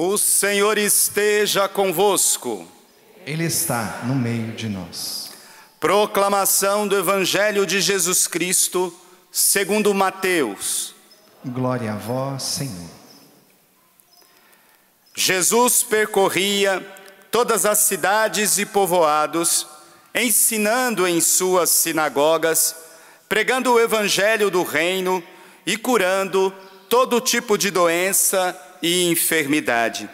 O Senhor esteja convosco. Ele está no meio de nós. Proclamação do Evangelho de Jesus Cristo, segundo Mateus. Glória a vós, Senhor. Jesus percorria todas as cidades e povoados, ensinando em suas sinagogas, pregando o Evangelho do reino e curando todo tipo de doença e enfermidade.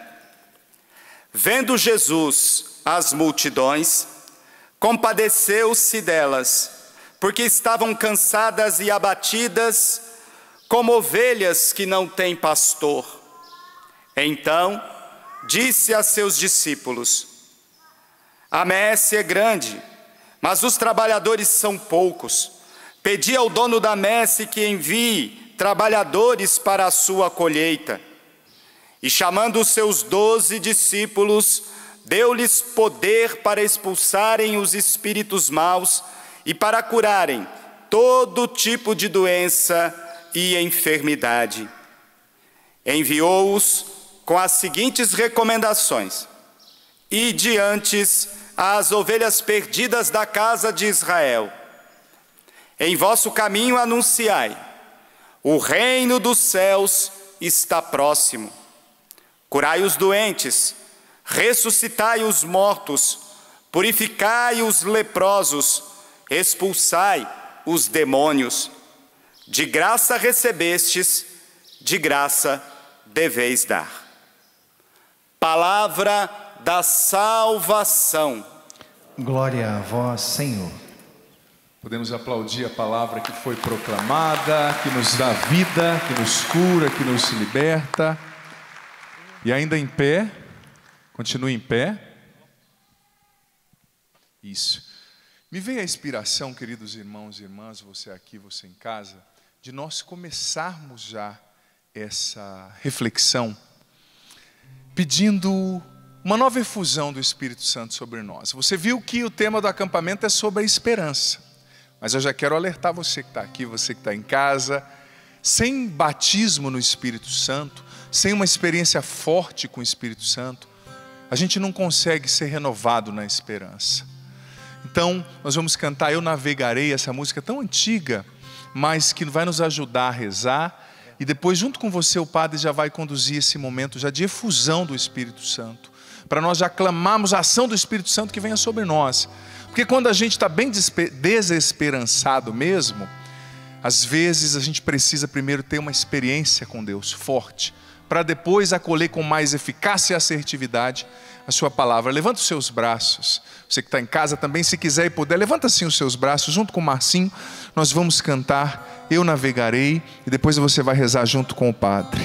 Vendo Jesus as multidões, compadeceu-se delas, porque estavam cansadas e abatidas, como ovelhas que não têm pastor. Então disse a seus discípulos: a messe é grande, mas os trabalhadores são poucos. Pedi ao dono da messe que envie trabalhadores para a sua colheita. E chamando os seus 12 discípulos, deu-lhes poder para expulsarem os espíritos maus e para curarem todo tipo de doença e enfermidade. Enviou-os com as seguintes recomendações: ide antes às ovelhas perdidas da casa de Israel. Em vosso caminho anunciai: o reino dos céus está próximo. Curai os doentes, ressuscitai os mortos, purificai os leprosos, expulsai os demônios. De graça recebestes, de graça deveis dar. Palavra da salvação. Glória a vós, Senhor. Podemos aplaudir a palavra que foi proclamada, que nos dá vida, que nos cura, que nos liberta. E ainda em pé, continue em pé. Isso. Me veio a inspiração, queridos irmãos e irmãs, você aqui, você em casa, de nós começarmos já essa reflexão, pedindo uma nova efusão do Espírito Santo sobre nós. Você viu que o tema do acampamento é sobre a esperança, mas eu já quero alertar você que está aqui, você que está em casa, sem batismo no Espírito Santo, sem uma experiência forte com o Espírito Santo, a gente não consegue ser renovado na esperança. Então, nós vamos cantar Eu Navegarei, essa música tão antiga, mas que vai nos ajudar a rezar. E depois, junto com você, o padre já vai conduzir esse momento já de efusão do Espírito Santo, para nós já clamarmos a ação do Espírito Santo que venha sobre nós. Porque quando a gente está bem desesperançado mesmo, às vezes a gente precisa primeiro ter uma experiência com Deus forte, para depois acolher com mais eficácia e assertividade a sua palavra. Levanta os seus braços. Você que está em casa também, se quiser e puder, levanta assim os seus braços, junto com o Marcinho. Nós vamos cantar Eu Navegarei, e depois você vai rezar junto com o padre.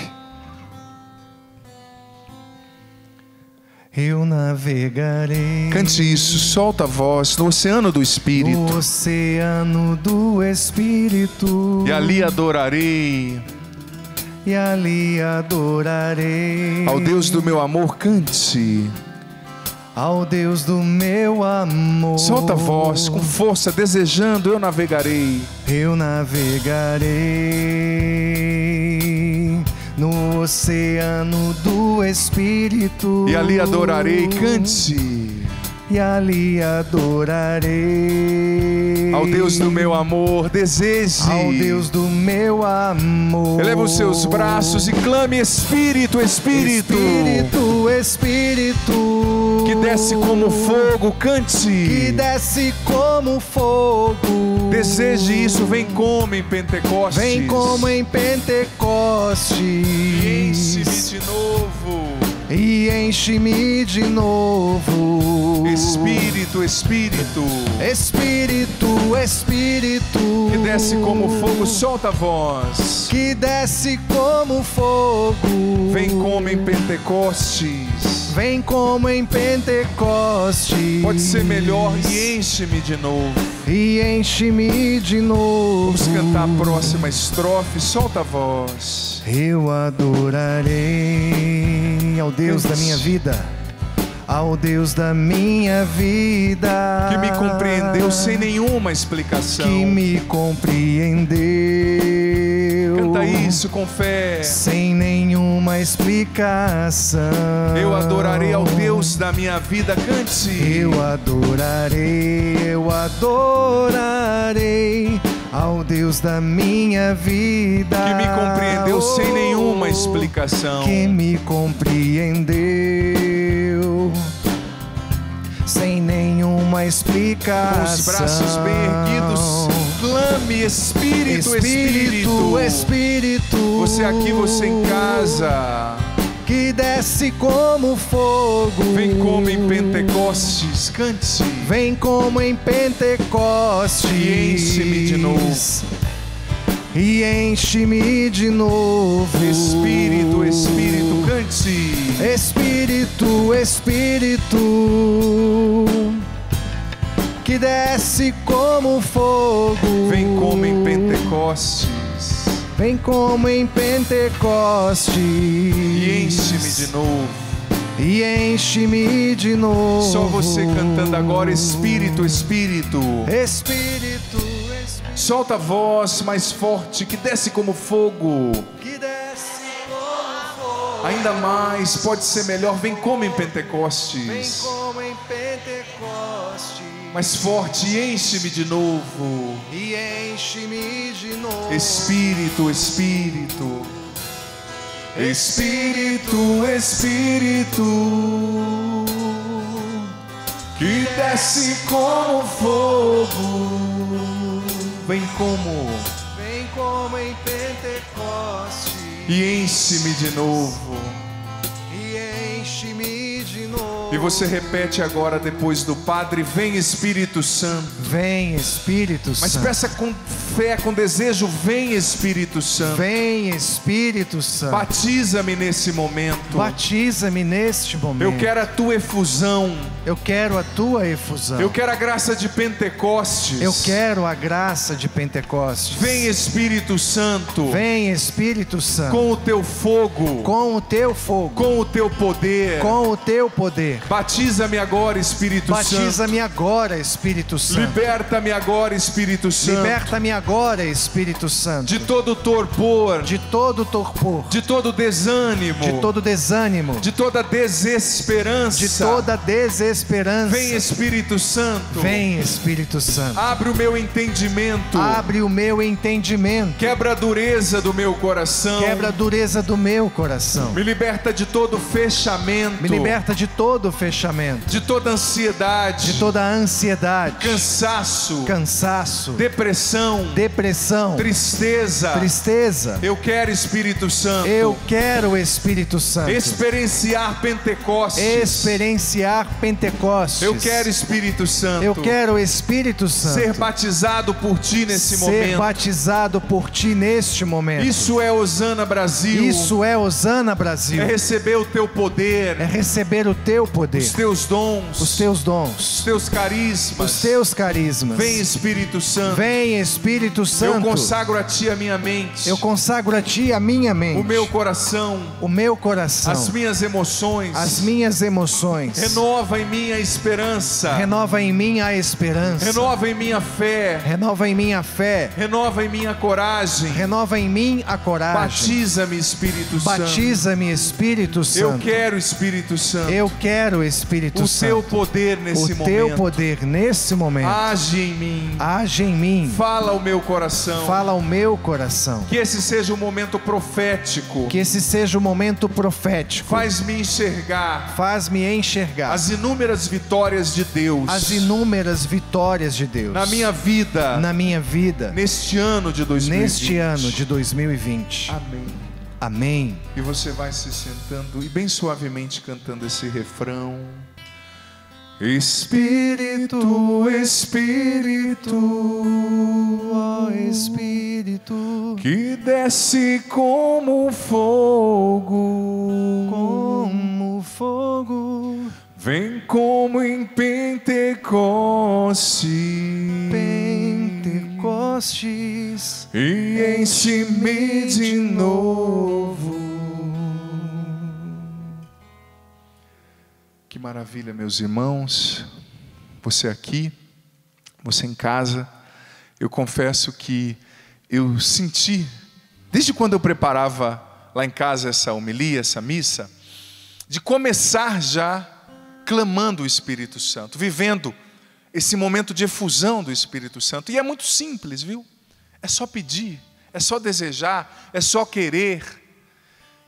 Eu navegarei. Cante isso, solta a voz, no oceano do Espírito. No oceano do Espírito. E ali adorarei. E ali adorarei ao Deus do meu amor, cante. Ao Deus do meu amor. Solta a voz com força, desejando. Eu navegarei. Eu navegarei no oceano do Espírito. E ali adorarei, cante. E ali adorarei ao Deus do meu amor, deseje. Ao Deus do meu amor. Eleva os seus braços e clame: Espírito, Espírito, Espírito, Espírito, que desce como fogo, cante. Que desce como fogo. Deseje isso, vem como em Pentecostes. Vem como em Pentecostes. E enche-me de novo. E enche-me de novo. Espírito, Espírito, Espírito, Espírito, que desce como fogo, solta a voz. Que desce como fogo. Vem como em Pentecostes. Vem como em Pentecostes. Pode ser melhor. E enche-me de novo. E enche-me de novo. Vamos cantar a próxima estrofe, solta a voz. Eu adorarei ao Deus da minha vida, ao Deus da minha vida, que me compreendeu sem nenhuma explicação, que me compreendeu, canta isso com fé, sem nenhuma nenhuma explicação. Eu adorarei ao Deus da minha vida, cante. Eu adorarei ao Deus da minha vida, que me compreendeu sem nenhuma explicação. Que me compreendeu sem nenhuma explicação. Com os braços bem erguidos, clame: Espírito, Espírito, Espírito. Você aqui, você em casa, que desce como fogo. Vem como em Pentecostes, cante. Vem como em Pentecostes. E enche-me de novo. E enche-me de novo. Espírito, Espírito, cante. Espírito, Espírito, que desce como fogo. Vem como em Pentecostes. Vem como em Pentecostes. E enche-me de novo. E enche-me de novo. Só você cantando agora: Espírito, Espírito. Espírito, Espírito. Solta a voz mais forte, que desce como fogo. Que desce como fogo. Ainda mais, pode ser melhor. Vem como em Pentecostes. Vem como em Pentecostes. Mais forte, e enche-me de novo. E enche-me de novo. Espírito, Espírito. Espírito, Espírito, que desce como fogo. Vem como em Pentecostes. e enche-me de novo. E enche-me de novo. E você repete agora depois do Padre: vem Espírito Santo. Vem Espírito Santo. Mas peça com fé, com desejo: vem Espírito Santo. Vem Espírito Santo. Batiza-me nesse momento. Batiza-me neste momento. Eu quero a tua efusão. Eu quero a tua efusão. Eu quero a graça de Pentecostes. Eu quero a graça de Pentecostes. Vem Espírito Santo. Vem Espírito Santo. Com o teu fogo. Com o teu fogo. Com o teu poder. Com o teu poder. Batiza-me agora, Espírito Santo. Batiza-me agora, Espírito Santo. Liberta-me agora, Espírito Santo. Liberta-me agora, Espírito Santo. De todo torpor. De todo torpor. De todo desânimo. De todo desânimo. De toda desesperança. De toda desesperança. Vem Espírito Santo. Vem Espírito Santo. Abre o meu entendimento. Abre o meu entendimento. Quebra a dureza do meu coração. Quebra a dureza do meu coração. Me liberta de todo fechamento. Me liberta de todo fechamento. De toda ansiedade. De toda ansiedade. Cansaço. Cansaço. Depressão. Depressão. Tristeza. Tristeza. Eu quero Espírito Santo. Eu quero o Espírito Santo. Experienciar Pentecostes. Experienciar Pentecostes. Eu quero Espírito Santo. Eu quero o Espírito Santo. Ser batizado por ti nesse momento. Ser batizado por ti neste momento. Isso é Hosana Brasil. Isso é Hosana Brasil. É receber o teu poder. É receber o teu poder. Os teus dons. Os teus dons. Os teus carismas. Os teus carismas. Vem Espírito Santo. Vem Espírito Santo. Eu consagro a ti a minha mente. Eu consagro a ti a minha mente. O meu coração. O meu coração. As minhas emoções. As minhas emoções. Renova em mim a esperança. Renova em mim a esperança. Renova em mim a fé. Renova em mim a fé. Renova em mim a coragem. Renova em mim a coragem. Batiza-me, Espírito Santo. Batiza-me, Espírito Santo. Eu quero Espírito Santo. Eu quero Espírito Santo. O teu poder nesse momento. O teu poder nesse momento. Age em mim. Age em mim. Fala ao meu coração. Fala ao meu coração. Que esse seja um momento profético. Que esse seja um momento profético. Faz-me enxergar. Faz-me enxergar. As inúmeras vitórias de Deus. As inúmeras vitórias de Deus. Na minha vida. Na minha vida. Neste ano de 2020. Neste ano de 2020. Amém. Amém. E você vai se sentando e bem suavemente cantando esse refrão. Espírito, Espírito, ó Espírito, que desce como fogo, como fogo, vem como em Pentecostes, Pentecostes, e enche-me de novo. Que maravilha, meus irmãos, você aqui, você em casa. Eu confesso que eu senti, desde quando eu preparava lá em casa essa homilia, essa missa, de começar já clamando o Espírito Santo, vivendo esse momento de efusão do Espírito Santo. E é muito simples, viu? É só pedir, é só desejar, é só querer.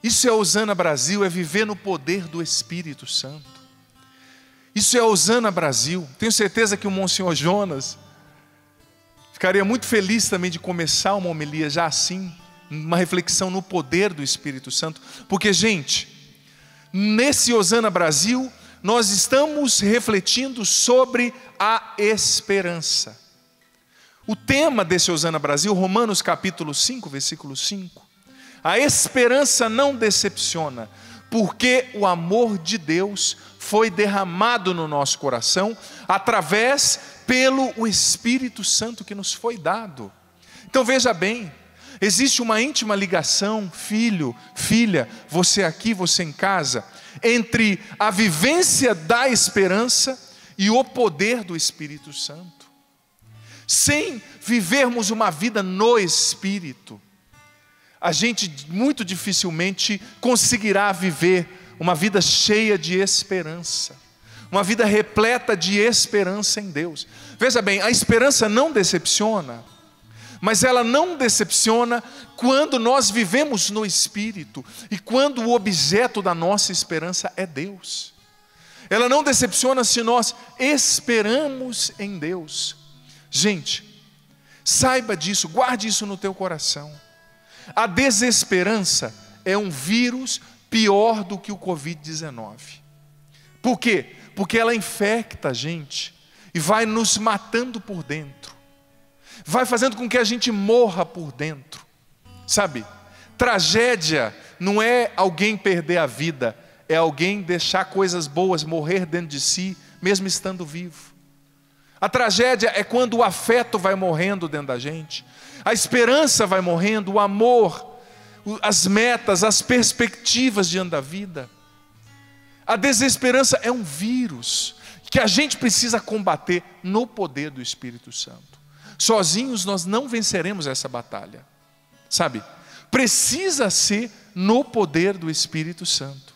Isso é Hosana Brasil, é viver no poder do Espírito Santo. Isso é Hosana Brasil. Tenho certeza que o Monsenhor Jonas ficaria muito feliz também de começar uma homilia já assim, uma reflexão no poder do Espírito Santo. Porque, gente, nesse Hosana Brasil, nós estamos refletindo sobre a esperança. O tema desse Hosana Brasil, Romanos capítulo 5, versículo 5. A esperança não decepciona, porque o amor de Deus foi derramado no nosso coração, pelo Espírito Santo que nos foi dado. Então veja bem, existe uma íntima ligação, filho, filha, você aqui, você em casa, entre a vivência da esperança e o poder do Espírito Santo. Sem vivermos uma vida no Espírito, a gente muito dificilmente conseguirá viver uma vida cheia de esperança, uma vida repleta de esperança em Deus. Veja bem, a esperança não decepciona, mas ela não decepciona quando nós vivemos no Espírito e quando o objeto da nossa esperança é Deus. Ela não decepciona se nós esperamos em Deus. Gente, saiba disso, guarde isso no teu coração. A desesperança é um vírus pior do que o Covid-19. Por quê? Porque ela infecta a gente e vai nos matando por dentro. Vai fazendo com que a gente morra por dentro. Sabe? Tragédia não é alguém perder a vida, é alguém deixar coisas boas morrer dentro de si, mesmo estando vivo. A tragédia é quando o afeto vai morrendo dentro da gente, a esperança vai morrendo, o amor, as metas, as perspectivas diante da vida. A desesperança é um vírus que a gente precisa combater no poder do Espírito Santo. Sozinhos nós não venceremos essa batalha, sabe? Precisa ser no poder do Espírito Santo.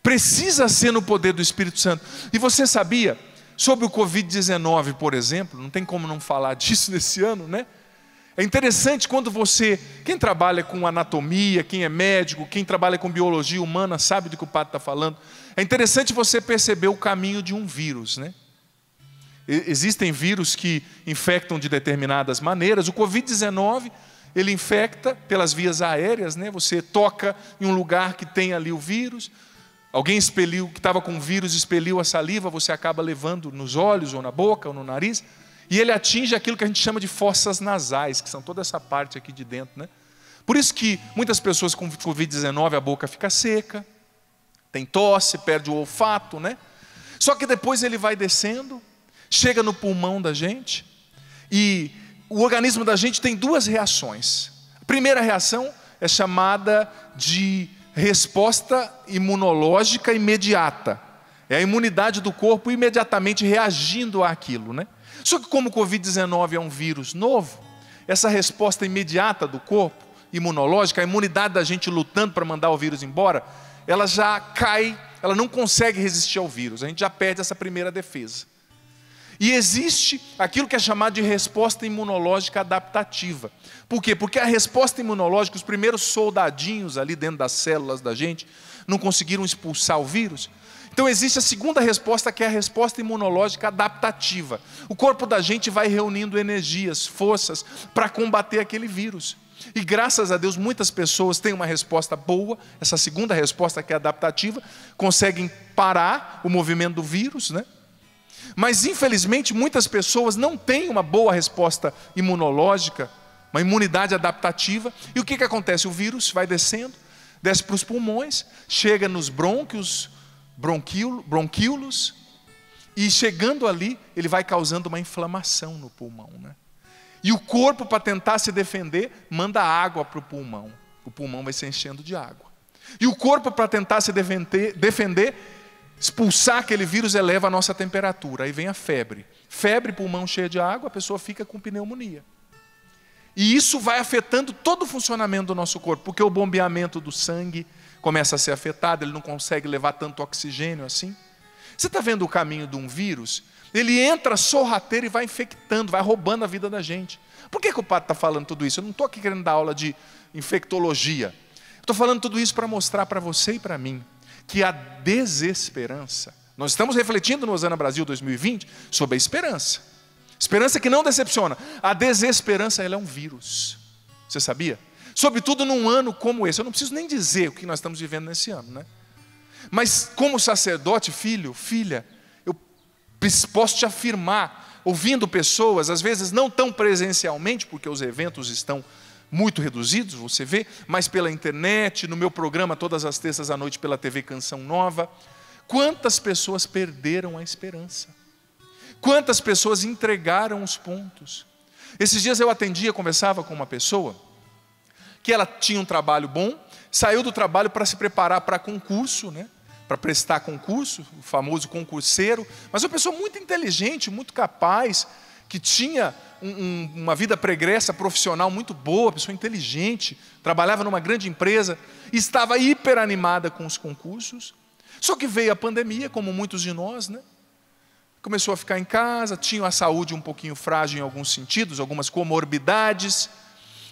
Precisa ser no poder do Espírito Santo. E você sabia, sobre o Covid-19, por exemplo, não tem como não falar disso nesse ano, né? É interessante quando quem trabalha com anatomia, quem é médico, quem trabalha com biologia humana, sabe do que o padre está falando. É interessante você perceber o caminho de um vírus, né? Existem vírus que infectam de determinadas maneiras. O Covid-19, ele infecta pelas vias aéreas, né? Você toca em um lugar que tem ali o vírus, alguém expeliu, que estava com o vírus, expeliu a saliva, você acaba levando nos olhos, ou na boca, ou no nariz, e ele atinge aquilo que a gente chama de fossas nasais, que são toda essa parte aqui de dentro, né? Por isso que muitas pessoas com Covid-19 a boca fica seca, tem tosse, perde o olfato, né? Só que depois ele vai descendo, chega no pulmão da gente, e o organismo da gente tem duas reações. A primeira reação é chamada de resposta imunológica imediata. É a imunidade do corpo imediatamente reagindo àquilo, né? Só que como o Covid-19 é um vírus novo, essa resposta imediata do corpo, imunológica, a imunidade da gente lutando para mandar o vírus embora, ela já cai, ela não consegue resistir ao vírus, a gente já perde essa primeira defesa. E existe aquilo que é chamado de resposta imunológica adaptativa. Por quê? Porque a resposta imunológica, os primeiros soldadinhos ali dentro das células da gente, não conseguiram expulsar o vírus. Então existe a segunda resposta, que é a resposta imunológica adaptativa. O corpo da gente vai reunindo energias, forças, para combater aquele vírus. E graças a Deus, muitas pessoas têm uma resposta boa, essa segunda resposta que é adaptativa, conseguem parar o movimento do vírus, né? Mas infelizmente muitas pessoas não têm uma boa resposta imunológica, uma imunidade adaptativa. E o que acontece? O vírus vai descendo, desce para os pulmões, chega nos brônquios, bronquíolos, e chegando ali, ele vai causando uma inflamação no pulmão, né? E o corpo, para tentar se defender, manda água para o pulmão vai se enchendo de água. E o corpo, para tentar se defender, expulsar aquele vírus, eleva a nossa temperatura. Aí vem a febre. Febre, pulmão cheio de água, a pessoa fica com pneumonia. E isso vai afetando todo o funcionamento do nosso corpo, porque o bombeamento do sangue começa a ser afetado, ele não consegue levar tanto oxigênio assim. Você está vendo o caminho de um vírus? Ele entra sorrateiro e vai infectando, vai roubando a vida da gente. Por que o padre está falando tudo isso? Eu não estou aqui querendo dar aula de infectologia. Estou falando tudo isso para mostrar para você e para mim que a desesperança, nós estamos refletindo no Osana Brasil 2020 sobre a esperança. Esperança que não decepciona. A desesperança, ela é um vírus. Você sabia? Sobretudo num ano como esse. Eu não preciso nem dizer o que nós estamos vivendo nesse ano, né? Mas como sacerdote, filho, filha, eu posso te afirmar, ouvindo pessoas, às vezes não tão presencialmente, porque os eventos estão muito reduzidos, você vê, mas pela internet, no meu programa todas as terças à noite pela TV Canção Nova, quantas pessoas perderam a esperança? Quantas pessoas entregaram os pontos? Esses dias eu atendia, conversava com uma pessoa, que ela tinha um trabalho bom, saiu do trabalho para se preparar para concurso, né? Para prestar concurso, o famoso concurseiro, mas uma pessoa muito inteligente, muito capaz, que tinha uma vida pregressa profissional muito boa, pessoa inteligente, trabalhava numa grande empresa, estava hiper animada com os concursos, só que veio a pandemia, como muitos de nós, né? Começou a ficar em casa, tinha a saúde um pouquinho frágil em alguns sentidos, algumas comorbidades,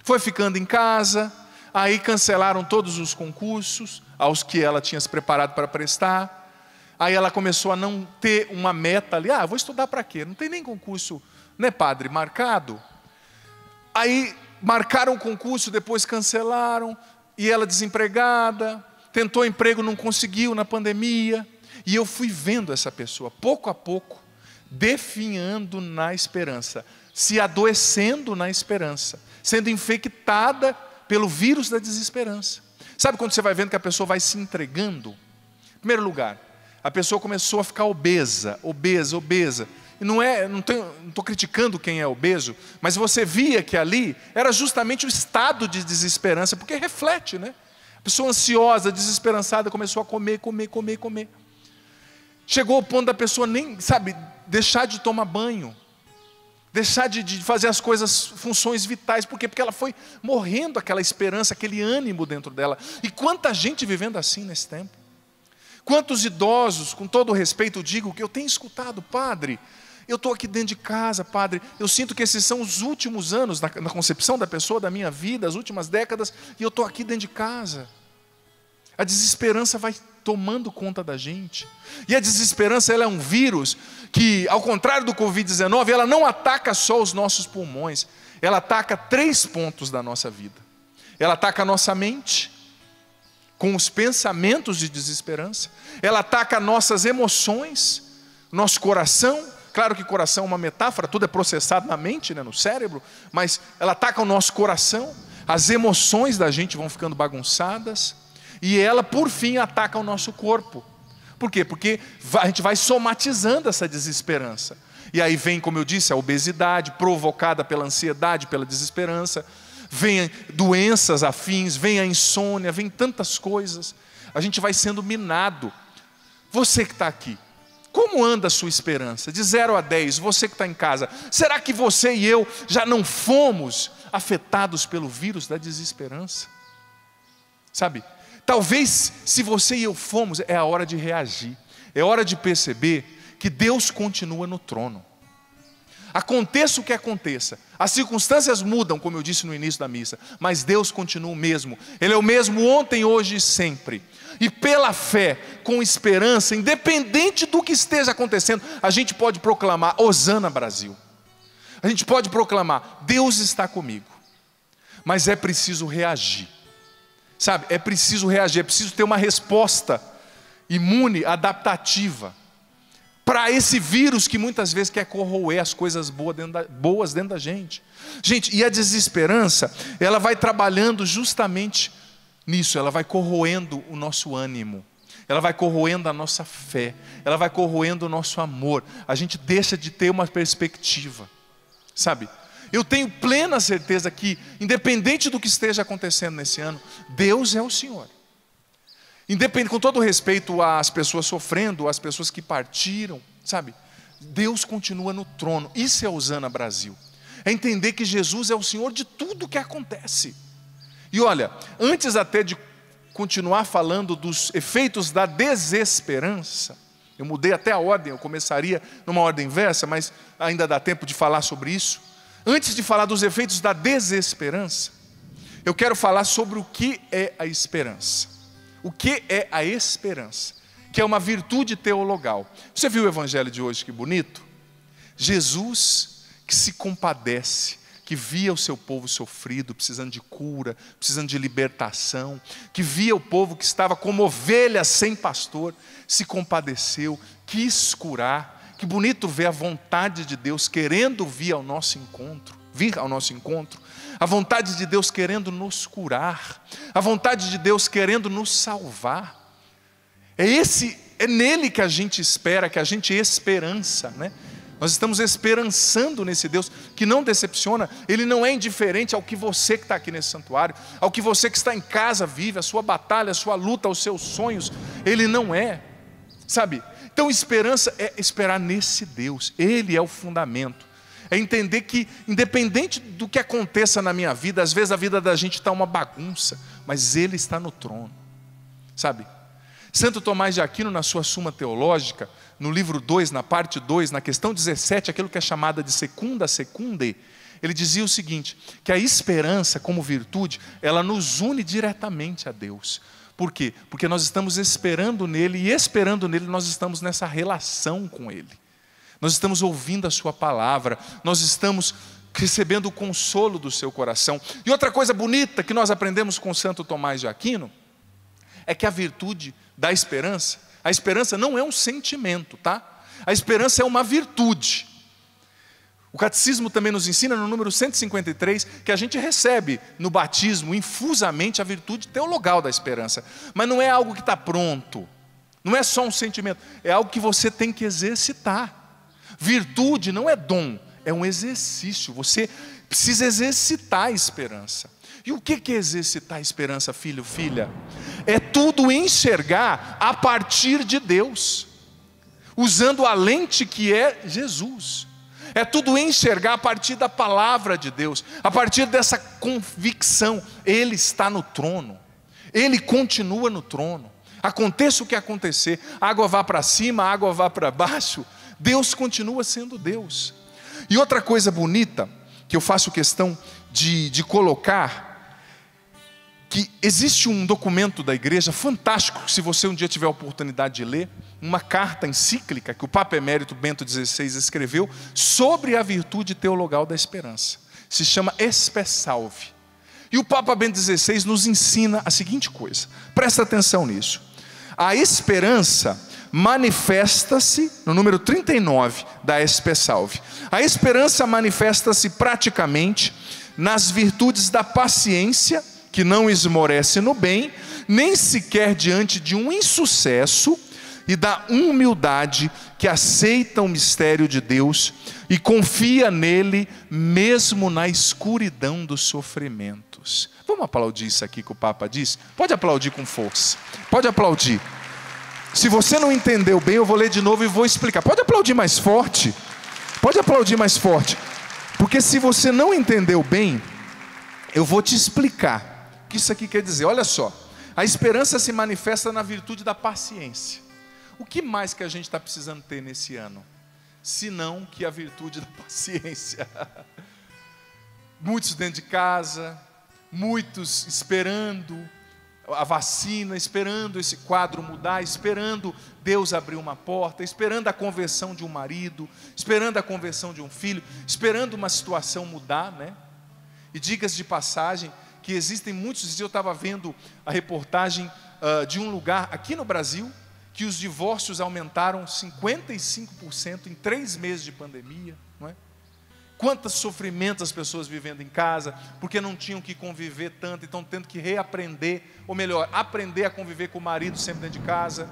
foi ficando em casa, aí cancelaram todos os concursos aos que ela tinha se preparado para prestar, aí ela começou a não ter uma meta ali, vou estudar para quê? Não tem nem concurso, né, padre, marcado. Aí marcaram o concurso, depois cancelaram, e ela desempregada, tentou emprego, não conseguiu na pandemia, e eu fui vendo essa pessoa, pouco a pouco, definhando na esperança, se adoecendo na esperança, sendo infectada pelo vírus da desesperança. Sabe quando você vai vendo que a pessoa vai se entregando? Em primeiro lugar, a pessoa começou a ficar obesa. E não estou criticando quem é obeso, mas você via que ali era justamente o estado de desesperança, porque reflete, né? A pessoa ansiosa, desesperançada, começou a comer. Chegou ao ponto da pessoa nem, deixar de tomar banho, deixar de fazer as coisas, funções vitais. Por quê? Porque ela foi morrendo aquela esperança, aquele ânimo dentro dela. E quanta gente vivendo assim nesse tempo. Quantos idosos, com todo o respeito, digo que eu tenho escutado, padre, eu estou aqui dentro de casa, padre, eu sinto que esses são os últimos anos na concepção da pessoa, da minha vida, as últimas décadas, e eu estou aqui dentro de casa. A desesperança vai tomando conta da gente. E a desesperança, ela é um vírus que, ao contrário do Covid-19, ela não ataca só os nossos pulmões, ela ataca 3 pontos da nossa vida. Ela ataca a nossa mente, com os pensamentos de desesperança. Ela ataca nossas emoções, nosso coração. Claro que coração é uma metáfora, tudo é processado na mente, né, no cérebro, mas ela ataca o nosso coração, as emoções da gente vão ficando bagunçadas, e ela, por fim, ataca o nosso corpo. Por quê? Porque a gente vai somatizando essa desesperança. E aí vem, como eu disse, a obesidade, provocada pela ansiedade, pela desesperança, vem doenças afins, vem a insônia, vem tantas coisas. A gente vai sendo minado. Você que está aqui, como anda a sua esperança? De 0 a 10, você que está em casa, será que você e eu já não fomos afetados pelo vírus da desesperança? Sabe, talvez se você e eu fomos, é a hora de reagir, é hora de perceber que Deus continua no trono. Aconteça o que aconteça, as circunstâncias mudam, como eu disse no início da missa, mas Deus continua o mesmo. Ele é o mesmo ontem, hoje e sempre. E pela fé, com esperança, independente do que esteja acontecendo, a gente pode proclamar: Osana Brasil. A gente pode proclamar: Deus está comigo. Mas é preciso reagir. Sabe, é preciso reagir, é preciso ter uma resposta imune, adaptativa, para esse vírus que muitas vezes quer corroer as coisas boas dentro da gente. Gente, e a desesperança, ela vai trabalhando justamente nisso, ela vai corroendo o nosso ânimo, ela vai corroendo a nossa fé, ela vai corroendo o nosso amor. A gente deixa de ter uma perspectiva, sabe? Eu tenho plena certeza que, independente do que esteja acontecendo nesse ano, Deus é o Senhor. Independente, com todo respeito às pessoas sofrendo, às pessoas que partiram, sabe? Deus continua no trono. Isso é Osana Brasil. É entender que Jesus é o Senhor de tudo que acontece. E olha, antes até de continuar falando dos efeitos da desesperança, eu mudei até a ordem, eu começaria numa ordem inversa, mas ainda dá tempo de falar sobre isso. Antes de falar dos efeitos da desesperança, eu quero falar sobre o que é a esperança. O que é a esperança? Que é uma virtude teologal. Você viu o evangelho de hoje, que bonito? Jesus que se compadece, que via o seu povo sofrido, precisando de cura, precisando de libertação, que via o povo que estava como ovelha sem pastor, se compadeceu, quis curar. Que bonito ver a vontade de Deus querendo vir ao nosso encontro, a vontade de Deus querendo nos curar, a vontade de Deus querendo nos salvar. É nele que a gente espera, que a gente esperança, né? Nós estamos esperançando nesse Deus que não decepciona. Ele não é indiferente ao que você que está aqui nesse santuário, ao que você que está em casa vive, a sua batalha, a sua luta, os seus sonhos. Ele não é, sabe? Então esperança é esperar nesse Deus. Ele é o fundamento. É entender que independente do que aconteça na minha vida, às vezes a vida da gente está uma bagunça, mas Ele está no trono, sabe? Santo Tomás de Aquino, na sua Suma Teológica, no livro 2, na parte 2, na questão 17, aquilo que é chamada de secunda secunde, ele dizia o seguinte, que a esperança como virtude, ela nos une diretamente a Deus. Por quê? Porque nós estamos esperando nele, e esperando nele nós estamos nessa relação com Ele. Nós estamos ouvindo a sua palavra, nós estamos recebendo o consolo do seu coração. E outra coisa bonita que nós aprendemos com Santo Tomás de Aquino, é que a virtude da esperança, a esperança não é um sentimento, tá? A esperança é uma virtude. O catecismo também nos ensina no número 153, que a gente recebe no batismo infusamente a virtude teologal da esperança. Mas não é algo que está pronto, não é só um sentimento, é algo que você tem que exercitar. Virtude não é dom, é um exercício, você precisa exercitar a esperança. E o que é exercitar a esperança, filho, filha? É tudo enxergar a partir de Deus, usando a lente que é Jesus. É tudo enxergar a partir da palavra de Deus, a partir dessa convicção. Ele está no trono, Ele continua no trono. Aconteça o que acontecer, a água vá para cima, a água vá para baixo, Deus continua sendo Deus. E outra coisa bonita, que eu faço questão de colocar, que existe um documento da igreja fantástico, se você um dia tiver a oportunidade de ler, uma carta encíclica que o Papa Emérito Bento XVI escreveu sobre a virtude teologal da esperança. Se chama Espe Salve. E o Papa Bento XVI nos ensina a seguinte coisa, presta atenção nisso. A esperança manifesta-se, no número 39 da Espe Salve, a esperança manifesta-se praticamente nas virtudes da paciência, que não esmorece no bem, nem sequer diante de um insucesso, e da humildade que aceita o mistério de Deus e confia nele mesmo na escuridão dos sofrimentos. Vamos aplaudir isso aqui que o Papa disse? Pode aplaudir com força, pode aplaudir. Se você não entendeu bem, eu vou ler de novo e vou explicar. Pode aplaudir mais forte, pode aplaudir mais forte, porque se você não entendeu bem, eu vou te explicar o que isso aqui quer dizer. Olha só, a esperança se manifesta na virtude da paciência. O que mais que a gente está precisando ter nesse ano? Senão que a virtude da paciência. Muitos dentro de casa, muitos esperando a vacina, esperando esse quadro mudar, esperando Deus abrir uma porta, esperando a conversão de um marido, esperando a conversão de um filho, esperando uma situação mudar, né? E diga-se de passagem, que existem muitos dias, eu estava vendo a reportagem de um lugar aqui no Brasil, que os divórcios aumentaram 55% em 3 meses de pandemia, não é? Quantos sofrimentos as pessoas vivendo em casa, porque não tinham que conviver tanto, e estão tendo que reaprender, ou melhor, aprender a conviver com o marido sempre dentro de casa.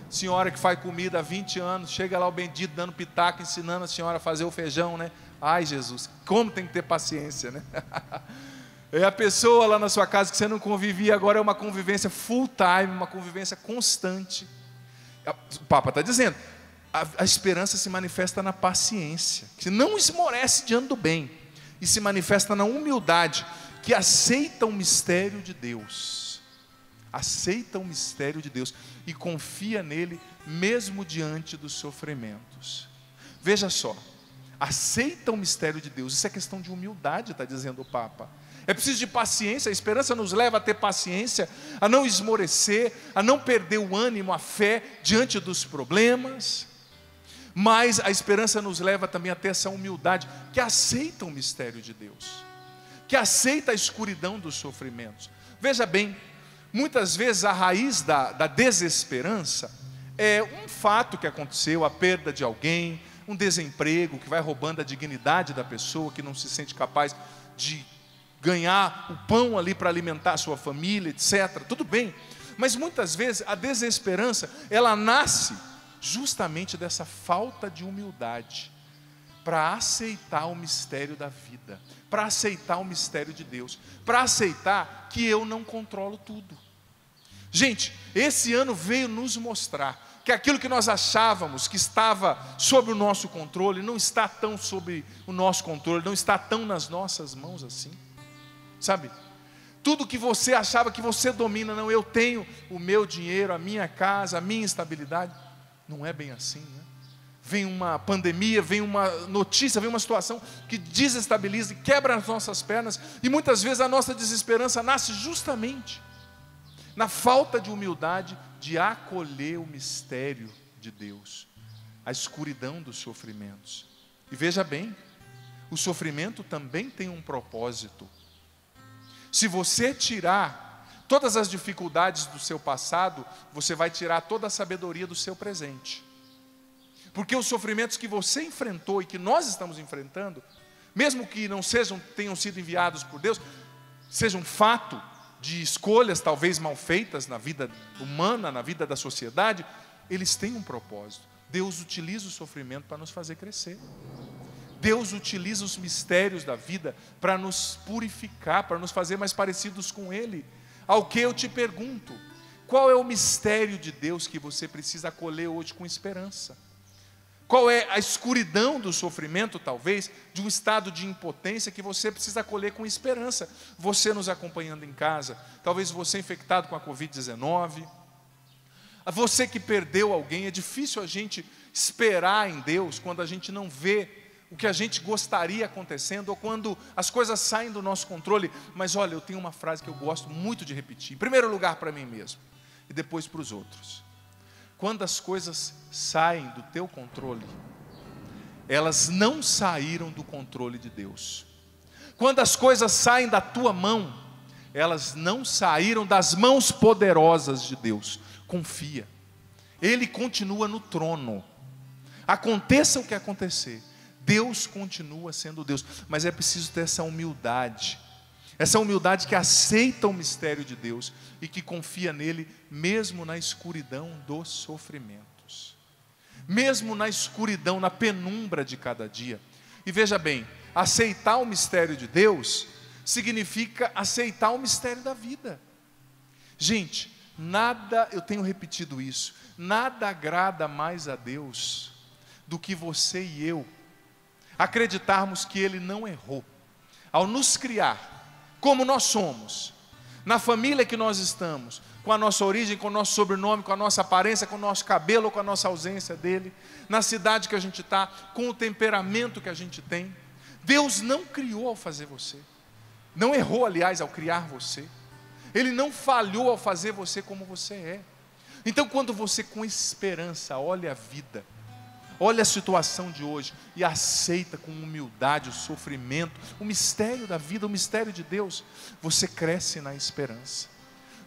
Senhora que faz comida há 20 anos, chega lá o bendito dando pitaco, ensinando a senhora a fazer o feijão, né? Ai Jesus, como tem que ter paciência, né? É a pessoa lá na sua casa que você não convivia, agora é uma convivência full time, uma convivência constante. O Papa está dizendo, a esperança se manifesta na paciência, que não esmorece diante do bem, e se manifesta na humildade, que aceita o mistério de Deus. Aceita o mistério de Deus e confia nele mesmo diante dos sofrimentos. Veja só, aceita o mistério de Deus, isso é questão de humildade, está dizendo o Papa. É preciso de paciência, a esperança nos leva a ter paciência, a não esmorecer, a não perder o ânimo, a fé diante dos problemas. Mas a esperança nos leva também a ter essa humildade, que aceita o mistério de Deus, que aceita a escuridão dos sofrimentos. Veja bem, muitas vezes a raiz da desesperança é um fato que aconteceu, a perda de alguém, um desemprego que vai roubando a dignidade da pessoa, que não se sente capaz de ganhar o pão ali para alimentar a sua família, etc. Tudo bem, mas muitas vezes a desesperança, ela nasce justamente dessa falta de humildade para aceitar o mistério da vida, para aceitar o mistério de Deus, para aceitar que eu não controlo tudo. Gente, esse ano veio nos mostrar que aquilo que nós achávamos que estava sob o nosso controle, não está tão sob o nosso controle, não está tão nas nossas mãos assim. Sabe? Tudo que você achava que você domina, não, eu tenho o meu dinheiro, a minha casa, a minha estabilidade. Não é bem assim, né? Vem uma pandemia, vem uma notícia, vem uma situação que desestabiliza e quebra as nossas pernas. E muitas vezes a nossa desesperança nasce justamente na falta de humildade de acolher o mistério de Deus, a escuridão dos sofrimentos. E veja bem, o sofrimento também tem um propósito. Se você tirar todas as dificuldades do seu passado, você vai tirar toda a sabedoria do seu presente. Porque os sofrimentos que você enfrentou e que nós estamos enfrentando, mesmo que não tenham sido enviados por Deus, sejam fato de escolhas talvez mal feitas na vida humana, na vida da sociedade, eles têm um propósito. Deus utiliza o sofrimento para nos fazer crescer. Deus utiliza os mistérios da vida para nos purificar, para nos fazer mais parecidos com Ele. Ao que eu te pergunto, qual é o mistério de Deus que você precisa acolher hoje com esperança? Qual é a escuridão do sofrimento, talvez, de um estado de impotência que você precisa acolher com esperança? Você nos acompanhando em casa, talvez você infectado com a Covid-19, você que perdeu alguém. É difícil a gente esperar em Deus quando a gente não vê o que a gente gostaria acontecendo, ou quando as coisas saem do nosso controle. Mas olha, eu tenho uma frase que eu gosto muito de repetir, em primeiro lugar para mim mesmo, e depois para os outros. Quando as coisas saem do teu controle, elas não saíram do controle de Deus. Quando as coisas saem da tua mão, elas não saíram das mãos poderosas de Deus. Confia, Ele continua no trono. Aconteça o que acontecer, Deus continua sendo Deus. Mas é preciso ter essa humildade que aceita o mistério de Deus e que confia nele mesmo na escuridão dos sofrimentos, mesmo na escuridão, na penumbra de cada dia. E veja bem, aceitar o mistério de Deus significa aceitar o mistério da vida. Gente, nada, eu tenho repetido isso, nada agrada mais a Deus do que você e eu acreditarmos que Ele não errou ao nos criar como nós somos, na família que nós estamos, com a nossa origem, com o nosso sobrenome, com a nossa aparência, com o nosso cabelo, com a nossa ausência dele, na cidade que a gente está, com o temperamento que a gente tem. Deus não criou ao fazer você, não errou, aliás, ao criar você. Ele não falhou ao fazer você como você é. Então, quando você com esperança olha a vida, olha a situação de hoje e aceita com humildade o sofrimento, o mistério da vida, o mistério de Deus, você cresce na esperança.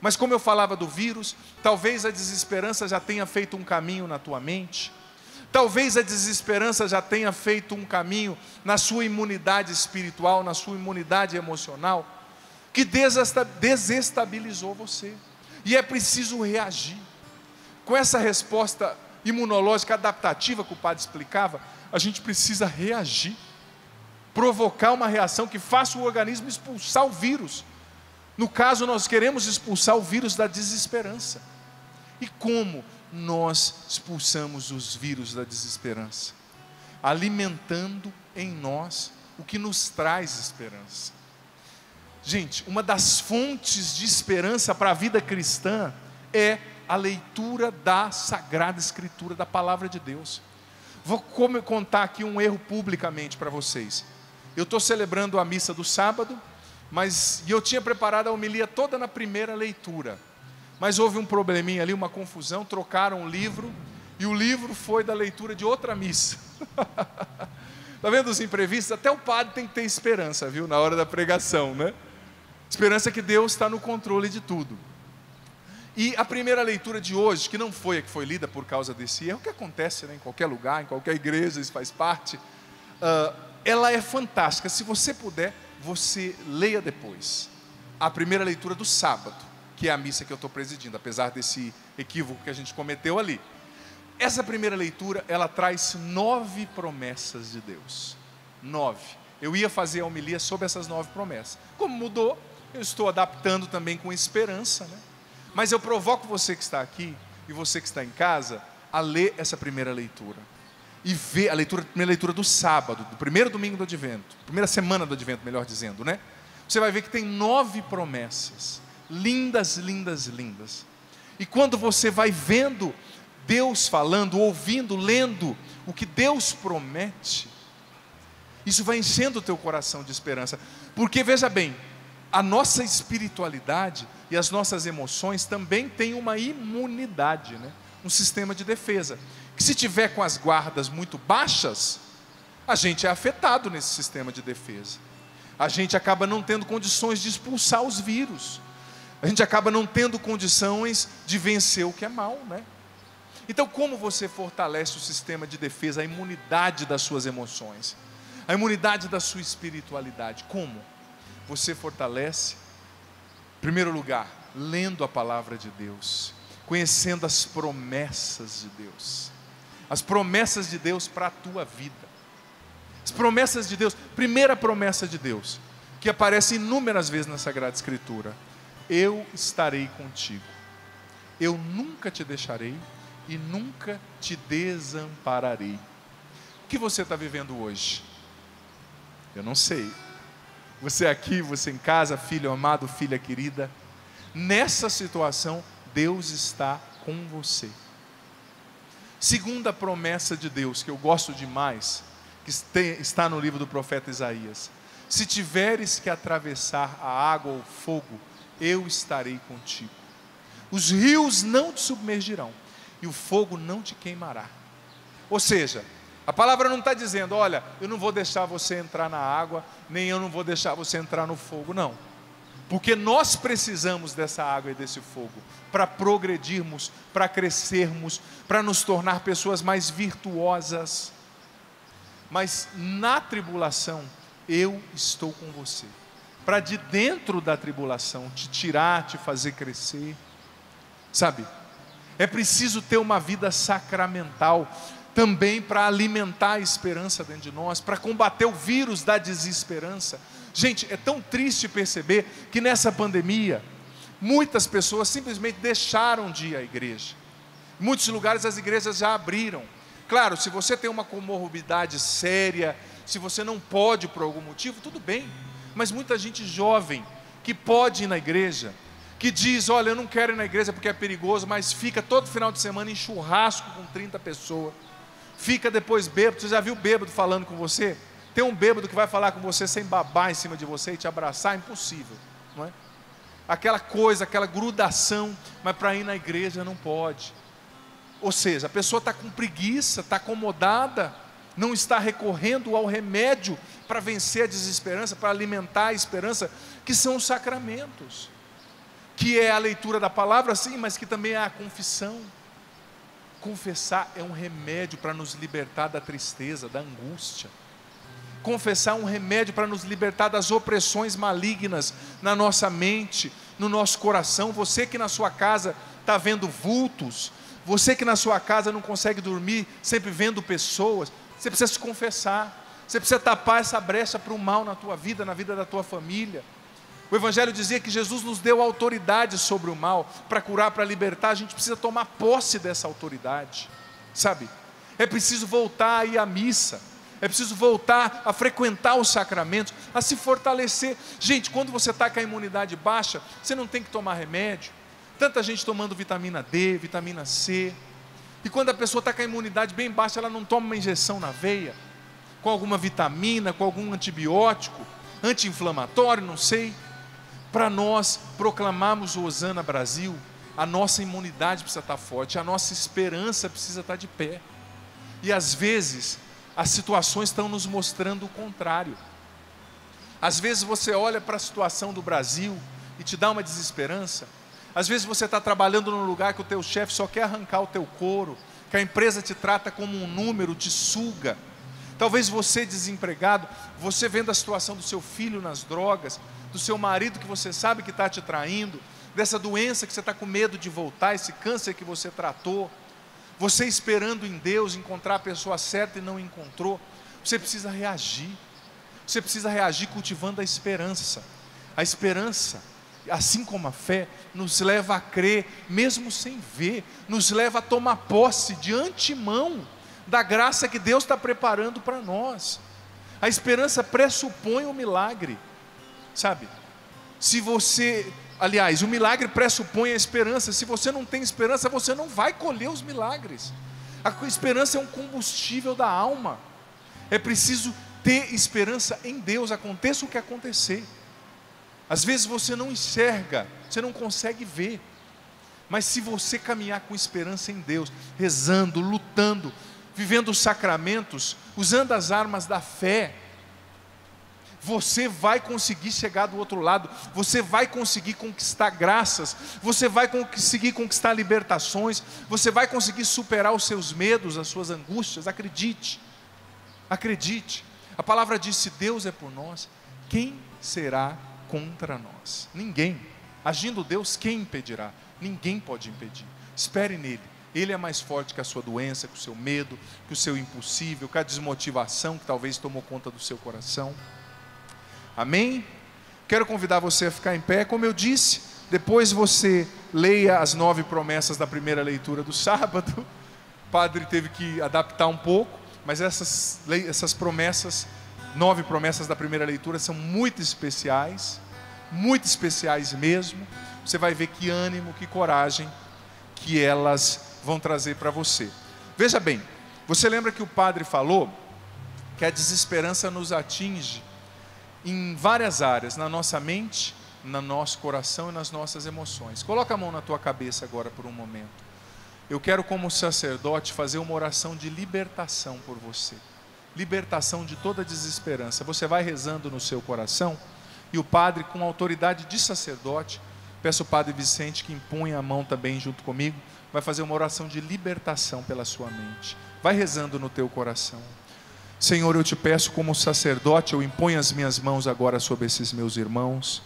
Mas como eu falava do vírus, talvez a desesperança já tenha feito um caminho na tua mente, talvez a desesperança já tenha feito um caminho na sua imunidade espiritual, na sua imunidade emocional, que desestabilizou você. E é preciso reagir. Com essa resposta imunológica adaptativa que o padre explicava, a gente precisa reagir, provocar uma reação que faça o organismo expulsar o vírus. No caso, nós queremos expulsar o vírus da desesperança. E como nós expulsamos os vírus da desesperança? Alimentando em nós o que nos traz esperança. Gente, uma das fontes de esperança para a vida cristã é a leitura da Sagrada Escritura, da Palavra de Deus. Vou contar aqui um erro publicamente para vocês. Eu estou celebrando a missa do sábado, mas eu tinha preparado a homilia toda na primeira leitura. Mas houve um probleminha ali, uma confusão, trocaram o livro, e o livro foi da leitura de outra missa. Está vendo os imprevistos? Até o padre tem que ter esperança, viu? Na hora da pregação, né? Esperança que Deus está no controle de tudo. E a primeira leitura de hoje, que não foi a que foi lida por causa desse erro, que acontece, né, em qualquer lugar, em qualquer igreja, isso faz parte, ela é fantástica. Se você puder, você leia depois a primeira leitura do sábado, que é a missa que eu estou presidindo, apesar desse equívoco que a gente cometeu ali. Essa primeira leitura, ela traz 9 promessas de Deus. 9. Eu ia fazer a homilia sobre essas 9 promessas. Como mudou, eu estou adaptando também com esperança, né? Mas eu provoco você que está aqui e você que está em casa a ler essa primeira leitura. E ver a primeira leitura do sábado, do primeiro domingo do Advento, primeira semana do Advento, melhor dizendo, né? Você vai ver que tem 9 promessas, lindas, lindas, lindas. E quando você vai vendo Deus falando, ouvindo, lendo o que Deus promete, isso vai enchendo o teu coração de esperança. Porque veja bem, a nossa espiritualidade e as nossas emoções também têm uma imunidade, né? Um sistema de defesa, que se tiver com as guardas muito baixas, a gente é afetado nesse sistema de defesa. A gente acaba não tendo condições de expulsar os vírus. A gente acaba não tendo condições de vencer o que é mal, né? Então, como você fortalece o sistema de defesa, a imunidade das suas emoções, a imunidade da sua espiritualidade? Como? Você fortalece, em primeiro lugar, lendo a palavra de Deus, conhecendo as promessas de Deus, as promessas de Deus para a tua vida, as promessas de Deus. Primeira promessa de Deus, que aparece inúmeras vezes na Sagrada Escritura: eu estarei contigo, eu nunca te deixarei e nunca te desampararei. O que você está vivendo hoje? Eu não sei. Você aqui, você em casa, filho amado, filha querida, nessa situação, Deus está com você. Segunda promessa de Deus, que eu gosto demais, que está no livro do profeta Isaías: se tiveres que atravessar a água ou o fogo, eu estarei contigo. Os rios não te submergirão e o fogo não te queimará. Ou seja, a palavra não está dizendo: olha, eu não vou deixar você entrar na água, nem eu não vou deixar você entrar no fogo. Não, porque nós precisamos dessa água e desse fogo para progredirmos, para crescermos, para nos tornar pessoas mais virtuosas. Mas na tribulação, eu estou com você, para de dentro da tribulação te tirar, te fazer crescer. Sabe, é preciso ter uma vida sacramental também para alimentar a esperança dentro de nós, para combater o vírus da desesperança. Gente, é tão triste perceber que nessa pandemia, muitas pessoas simplesmente deixaram de ir à igreja. Em muitos lugares as igrejas já abriram. Claro, se você tem uma comorbidade séria, se você não pode por algum motivo, tudo bem. Mas muita gente jovem que pode ir na igreja, que diz: olha, eu não quero ir na igreja porque é perigoso, mas fica todo final de semana em churrasco com 30 pessoas. Fica depois bêbado. Você já viu bêbado falando com você? Tem um bêbado que vai falar com você sem babar em cima de você e te abraçar? Impossível, não é? Aquela coisa, aquela grudação, mas para ir na igreja não pode. Ou seja, a pessoa está com preguiça, está acomodada, não está recorrendo ao remédio para vencer a desesperança, para alimentar a esperança, que são os sacramentos, que é a leitura da palavra, sim, mas que também é a confissão. Confessar é um remédio para nos libertar da tristeza, da angústia. Confessar é um remédio para nos libertar das opressões malignas na nossa mente, no nosso coração. Você que na sua casa está vendo vultos, você que na sua casa não consegue dormir, sempre vendo pessoas, você precisa se confessar. Você precisa tapar essa brecha para o mal na tua vida, na vida da tua família. O Evangelho dizia que Jesus nos deu autoridade sobre o mal, para curar, para libertar. A gente precisa tomar posse dessa autoridade, sabe? É preciso voltar a ir à missa, é preciso voltar a frequentar os sacramentos, a se fortalecer. Gente, quando você está com a imunidade baixa, você não tem que tomar remédio. Tanta gente tomando vitamina D, vitamina C. E quando a pessoa está com a imunidade bem baixa, ela não toma uma injeção na veia, com alguma vitamina, com algum antibiótico, anti-inflamatório, não sei. Para nós proclamarmos o Hosana Brasil, a nossa imunidade precisa estar forte, a nossa esperança precisa estar de pé. E às vezes, as situações estão nos mostrando o contrário. Às vezes você olha para a situação do Brasil e te dá uma desesperança. Às vezes você está trabalhando num lugar que o teu chefe só quer arrancar o teu couro, que a empresa te trata como um número, te suga. Talvez você desempregado, você vendo a situação do seu filho nas drogas, do seu marido que você sabe que está te traindo, dessa doença que você está com medo de voltar, esse câncer que você tratou, você esperando em Deus encontrar a pessoa certa e não encontrou. Você precisa reagir. Você precisa reagir cultivando a esperança. A esperança, assim como a fé, nos leva a crer, mesmo sem ver, nos leva a tomar posse de antemão da graça que Deus está preparando para nós. A esperança pressupõe o milagre, sabe? Se você, aliás, o milagre pressupõe a esperança. Se você não tem esperança, você não vai colher os milagres. A esperança é um combustível da alma. É preciso ter esperança em Deus, aconteça o que acontecer. Às vezes você não enxerga, você não consegue ver, mas se você caminhar com esperança em Deus, rezando, lutando, vivendo os sacramentos, usando as armas da fé, você vai conseguir chegar do outro lado, você vai conseguir conquistar graças, você vai conseguir conquistar libertações, você vai conseguir superar os seus medos, as suas angústias. Acredite, acredite. A palavra diz: se Deus é por nós, quem será contra nós? Ninguém. Agindo Deus, quem impedirá? Ninguém pode impedir. Espere nele. Ele é mais forte que a sua doença, que o seu medo, que o seu impossível, que a desmotivação que talvez tomou conta do seu coração. Amém? Quero convidar você a ficar em pé. Como eu disse, depois você leia as 9 promessas da primeira leitura do sábado. O padre teve que adaptar um pouco, mas essas promessas, 9 promessas da primeira leitura, são muito especiais mesmo. Você vai ver que ânimo, que coragem que elas vão trazer para você. Veja bem, você lembra que o padre falou que a desesperança nos atinge em várias áreas, na nossa mente, no nosso coração e nas nossas emoções. Coloca a mão na tua cabeça agora por um momento. Eu quero, como sacerdote, fazer uma oração de libertação por você. Libertação de toda desesperança. Você vai rezando no seu coração e o padre, com autoridade de sacerdote, peço ao padre Vicente que impunha a mão também junto comigo, vai fazer uma oração de libertação pela sua mente. Vai rezando no teu coração. Senhor, eu te peço como sacerdote, eu imponho as minhas mãos agora sobre esses meus irmãos.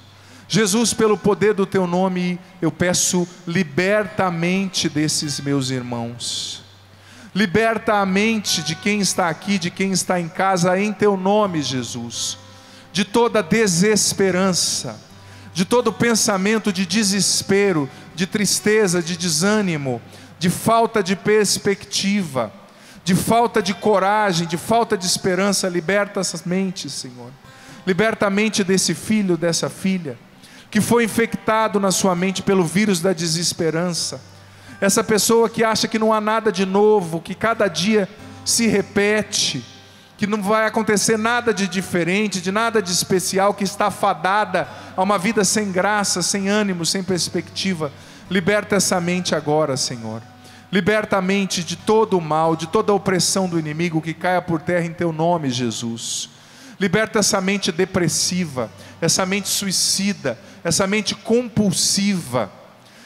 Jesus, pelo poder do teu nome, eu peço, liberta a mente desses meus irmãos. Liberta a mente de quem está aqui, de quem está em casa, em teu nome, Jesus. De toda desesperança, de todo pensamento de desespero, de tristeza, de desânimo, de falta de perspectiva, de falta de coragem, de falta de esperança. Liberta essas mentes, Senhor. Liberta a mente desse filho, dessa filha, que foi infectado na sua mente pelo vírus da desesperança. Essa pessoa que acha que não há nada de novo, que cada dia se repete, que não vai acontecer nada de diferente, de nada de especial, que está fadada a uma vida sem graça, sem ânimo, sem perspectiva. Liberta essa mente agora, Senhor. Liberta a mente de todo o mal, de toda a opressão do inimigo, que caia por terra em teu nome, Jesus. Liberta essa mente depressiva, essa mente suicida, essa mente compulsiva,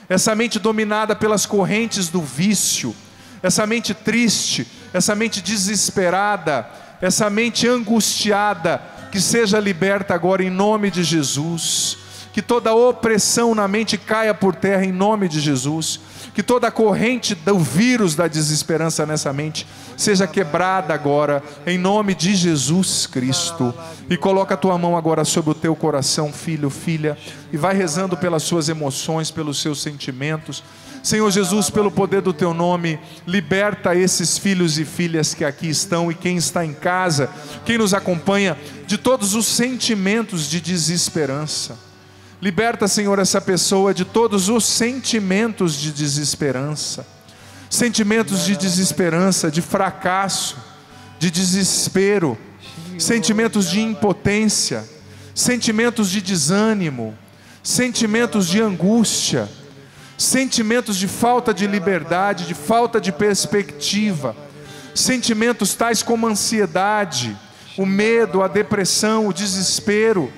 essa mente dominada pelas correntes do vício, essa mente triste, essa mente desesperada, essa mente angustiada, que seja liberta agora em nome de Jesus. Que toda opressão na mente caia por terra em nome de Jesus. Que toda a corrente do vírus da desesperança nessa mente seja quebrada agora em nome de Jesus Cristo. E coloca a tua mão agora sobre o teu coração, filho, filha, e vai rezando pelas suas emoções, pelos seus sentimentos. Senhor Jesus, pelo poder do Teu nome, liberta esses filhos e filhas que aqui estão e quem está em casa, quem nos acompanha, de todos os sentimentos de desesperança. Liberta, Senhor, essa pessoa de todos os sentimentos de desesperança. Sentimentos de desesperança, de fracasso, de desespero, sentimentos de impotência, sentimentos de desânimo, sentimentos de angústia, sentimentos de falta de liberdade, de falta de perspectiva, sentimentos tais como a ansiedade, o medo, a depressão, o desespero,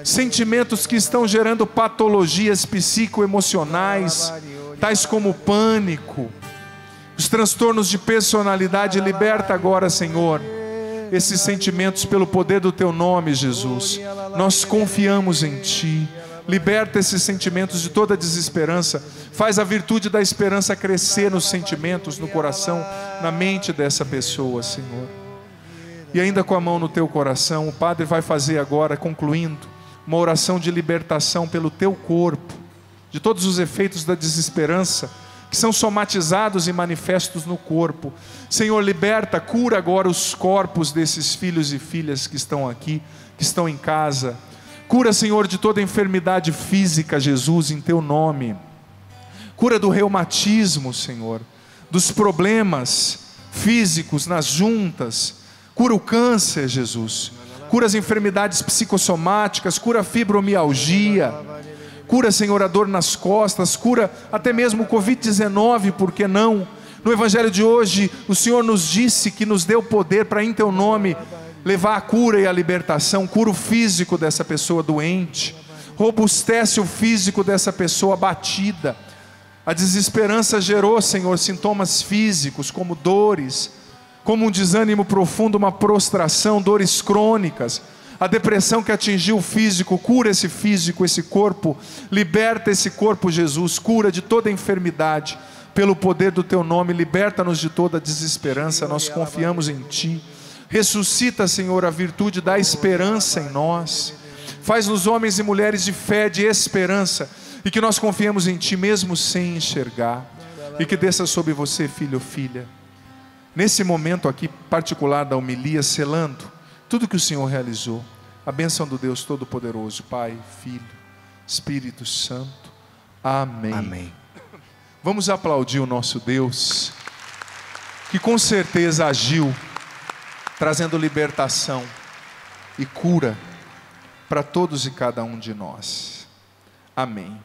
sentimentos que estão gerando patologias psicoemocionais, tais como o pânico, os transtornos de personalidade. Liberta agora, Senhor, esses sentimentos pelo poder do Teu nome, Jesus. Nós confiamos em Ti. Liberta esses sentimentos de toda desesperança. Faz a virtude da esperança crescer nos sentimentos, no coração, na mente dessa pessoa, Senhor. E ainda com a mão no teu coração, o Padre vai fazer agora, concluindo, uma oração de libertação pelo teu corpo, de todos os efeitos da desesperança, que são somatizados e manifestos no corpo. Senhor, liberta, cura agora os corpos desses filhos e filhas que estão aqui, que estão em casa. Cura, Senhor, de toda enfermidade física, Jesus, em Teu nome. Cura do reumatismo, Senhor, dos problemas físicos nas juntas. Cura o câncer, Jesus. Cura as enfermidades psicossomáticas, cura a fibromialgia. Cura, Senhor, a dor nas costas, cura até mesmo o Covid-19, por que não? No Evangelho de hoje, o Senhor nos disse que nos deu poder para, em Teu nome, levar a cura e a libertação. Cura o físico dessa pessoa doente, robustece o físico dessa pessoa abatida. A desesperança gerou, Senhor, sintomas físicos como dores, como um desânimo profundo, uma prostração, dores crônicas. A depressão que atingiu o físico, cura esse físico, esse corpo. Liberta esse corpo, Jesus, cura de toda enfermidade. Pelo poder do Teu nome, liberta-nos de toda desesperança. Nós confiamos em Ti. Ressuscita, Senhor, a virtude da esperança em nós. Faz-nos homens e mulheres de fé, de esperança, e que nós confiemos em Ti mesmo sem enxergar. E que desça sobre você, filho ou filha, nesse momento aqui particular da homilia, selando tudo que o Senhor realizou, a bênção do Deus Todo-Poderoso, Pai, Filho, Espírito Santo. Amém. Amém. Vamos aplaudir o nosso Deus, que com certeza agiu, trazendo libertação e cura para todos e cada um de nós. Amém.